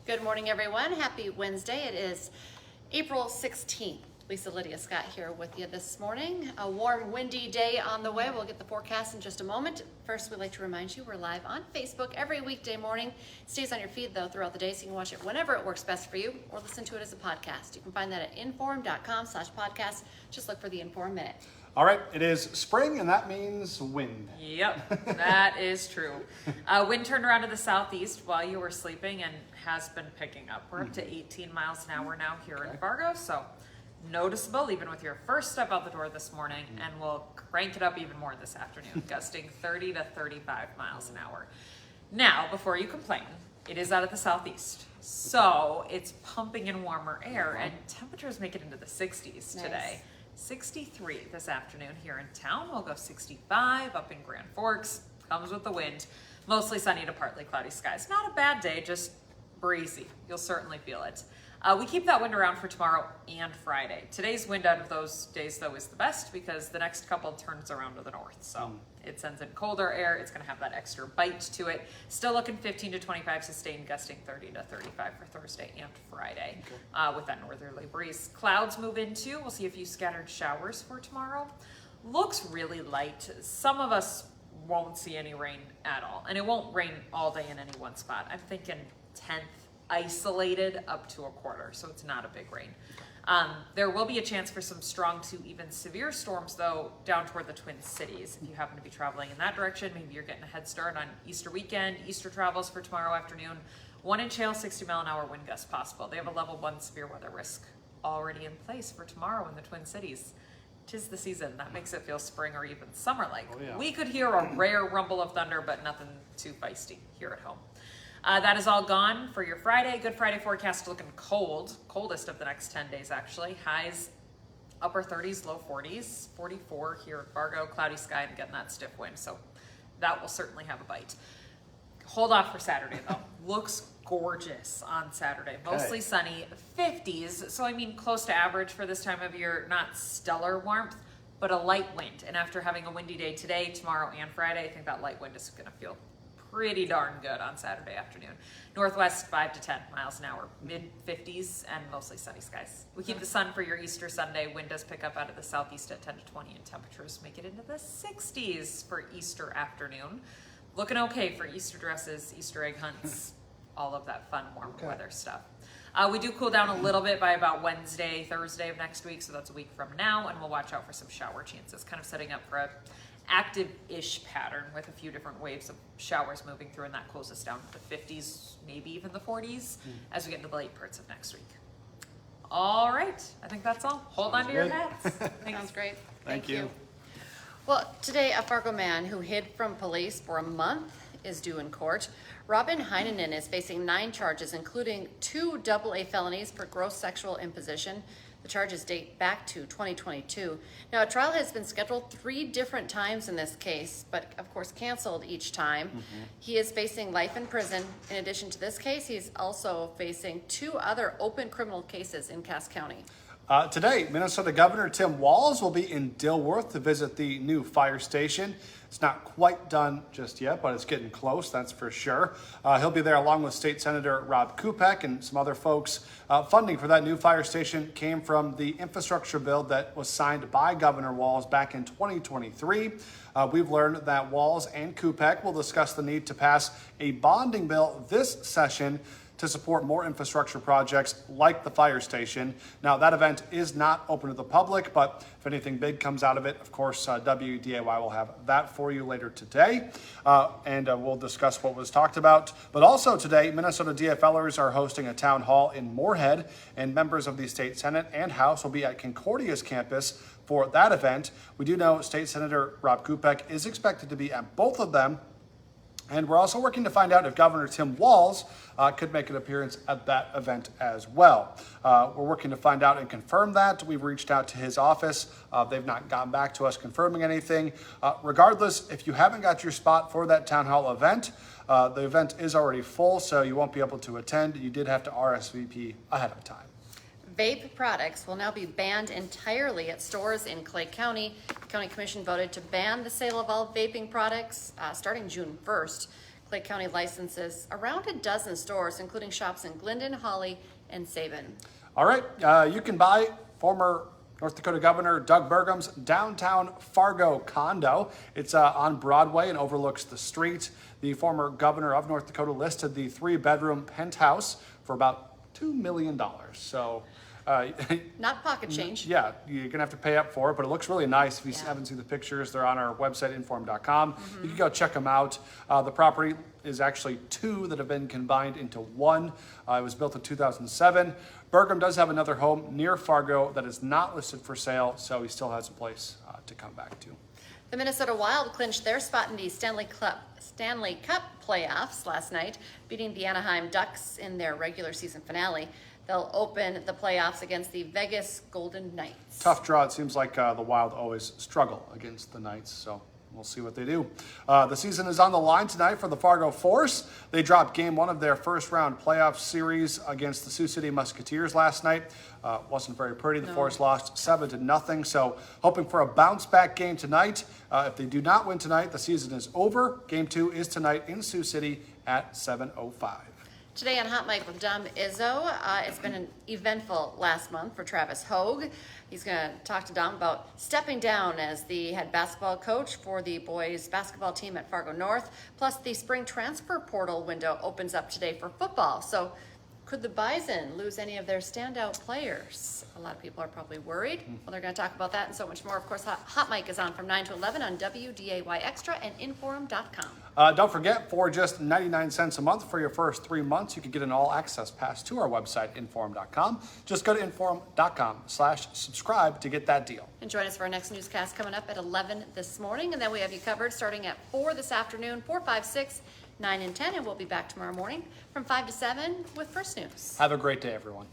Good morning, everyone. Happy Wednesday. It is April 16th. Lisa, Lydia, Scott here with you this morning. A warm, windy day on the way. We'll get the forecast in just a moment. First, we'd like to remind you we're live on Facebook every weekday morning. It stays on your feed, though, throughout the day, so you can watch it whenever it works best for you or listen to it as a podcast. You can find that at inform.com/podcast. Just look for the Inform Minute. All right, it is spring, and that means wind. Yep, that is true. Wind turned around to the southeast while you were sleeping and has been picking up. We're up to 18 miles an hour now here in Fargo, so noticeable even with your first step out the door this morning, and we'll crank it up even more this afternoon, gusting 30 to 35 miles an hour. Now, before you complain, it is out of the southeast, so it's pumping in warmer air, and temperatures make it into the 60s today. 63 this afternoon here in town. We'll go 65 up in Grand Forks. Comes with the wind. Mostly sunny to partly cloudy skies. Not a bad day, just breezy. You'll certainly feel it. We keep that wind around for tomorrow and Friday. Today's wind out of those days, though, is the best because the next couple turns around to the north. So it sends in colder air. It's going to have that extra bite to it. Still looking 15 to 25 sustained, gusting 30 to 35 for Thursday and Friday with that northerly breeze. Clouds move in too. We'll see a few scattered showers for tomorrow. Looks really light. Some of us won't see any rain at all. And it won't rain all day in any one spot. I'm thinking 10th. Isolated up to a quarter, so it's not a big rain. There will be a chance for some strong to even severe storms, though, down toward the Twin Cities. If you happen to be traveling in that direction, maybe you're getting a head start on Easter weekend. Easter travels for tomorrow afternoon. 1-inch hail, 60-mile-an-hour wind gusts possible. They have a level 1 severe weather risk already in place for tomorrow in the Twin Cities. 'Tis the season. That makes it feel spring or even summer-like. Oh, yeah. We could hear a rare rumble of thunder, but nothing too feisty here at home. That is all gone for your Friday. Good Friday forecast looking cold. Coldest of the next 10 days, actually. Highs upper 30s, low 40s. 44 here at Fargo. Cloudy sky and getting that stiff wind. So that will certainly have a bite. Hold off for Saturday, though. Looks gorgeous on Saturday. Mostly sunny. 50s. So, I mean, close to average for this time of year. Not stellar warmth, but a light wind. And after having a windy day today, tomorrow, and Friday, I think that light wind is going to feel pretty darn good on Saturday afternoon. Northwest 5 to 10 miles an hour, mid 50s and mostly sunny skies. We keep the sun for your Easter Sunday. Wind does pick up out of the southeast at 10 to 20 and temperatures make it into the 60s for Easter afternoon. Looking okay for Easter dresses, Easter egg hunts, all of that fun warm weather stuff. We do cool down a little bit by about Wednesday, Thursday of next week, so that's a week from now, and we'll watch out for some shower chances, kind of setting up for a active-ish pattern with a few different waves of showers moving through, and that cools us down to the 50s, maybe even the 40s as we get into the late parts of next week. All right, I think that's all. Hold on to your hats. Sounds great. Thank you. Well, today a Fargo man who hid from police for a month is due in court. Robin Heinonen is facing 9 charges, including 2 AA felonies for gross sexual imposition. The charges date back to 2022. Now, a trial has been scheduled 3 different times in this case, but of course canceled each time. He is facing life in prison. In addition to this case, he's also facing 2 other open criminal cases in Cass County. Today, Minnesota Governor Tim Walz will be in Dilworth to visit the new fire station. It's not quite done just yet, but it's getting close, that's for sure. He'll be there along with State Senator Rob Kupek and some other folks. Funding for that new fire station came from the infrastructure bill that was signed by Governor Walz back in 2023. We've learned that Walz and Kupek will discuss the need to pass a bonding bill this session to support more infrastructure projects like the fire station. Now, that event is not open to the public, but if anything big comes out of it, of course, WDAY will have that for you later today, and we'll discuss what was talked about. But also today, Minnesota DFLers are hosting a town hall in Moorhead, and members of the State Senate and House will be at Concordia's campus for that event. We do know State Senator Rob Kupek is expected to be at both of them. And we're also working to find out if Governor Tim Walz could make an appearance at that event as well. We're working to find out and confirm that. We've reached out to his office. They've not gotten back to us confirming anything. Regardless, if you haven't got your spot for that town hall event, the event is already full, so you won't be able to attend. You did have to RSVP ahead of time. Vape products will now be banned entirely at stores in Clay County. The County Commission voted to ban the sale of all vaping products starting June 1st. Clay County licenses around a dozen stores, including shops in Glendon, Holly, and Sabin. All right, you can buy former North Dakota Governor Doug Burgum's downtown Fargo condo. It's on Broadway and overlooks the street. The former governor of North Dakota listed the 3-bedroom penthouse for about $2 million. So, Not pocket change. yeah, you're gonna have to pay up for it, but it looks really nice. If you Yeah. haven't seen the pictures, they're on our website, inform.com. You can go check them out. The property is actually 2 that have been combined into 1. It was built in 2007. Burgum does have another home near Fargo that is not listed for sale, so he still has a place to come back to. The Minnesota Wild clinched their spot in the Stanley Cup playoffs last night, beating the Anaheim Ducks in their regular season finale. They'll open the playoffs against the Vegas Golden Knights. Tough draw. It seems like the Wild always struggle against the Knights, so we'll see what they do. The season is on the line tonight for the Fargo Force. They dropped game 1 of their first-round playoff series against the Sioux City Musketeers last night. Wasn't very pretty. The Force lost 7-0, so hoping for a bounce-back game tonight. If they do not win tonight, the season is over. Game 2 is tonight in Sioux City at 7:05. Today on Hot Mic with Dom Izzo, it's been an eventful last month for Travis Hogue. He's going to talk to Dom about stepping down as the head basketball coach for the boys basketball team at Fargo North. Plus, the spring transfer portal window opens up today for football. So, could the Bison lose any of their standout players? A lot of people are probably worried. Well, they're going to talk about that and so much more. Of course, Hot Mic is on from 9 to 11 on WDAY Extra and Inform.com. Don't forget, for just 99 cents a month for your first 3 months, you can get an all-access pass to our website, inform.com. Just go to inform.com/subscribe to get that deal. And join us for our next newscast coming up at 11 this morning. And then we have you covered starting at 4 this afternoon, 4, 5, 6, 9, and 10. And we'll be back tomorrow morning from 5 to 7 with First News. Have a great day, everyone.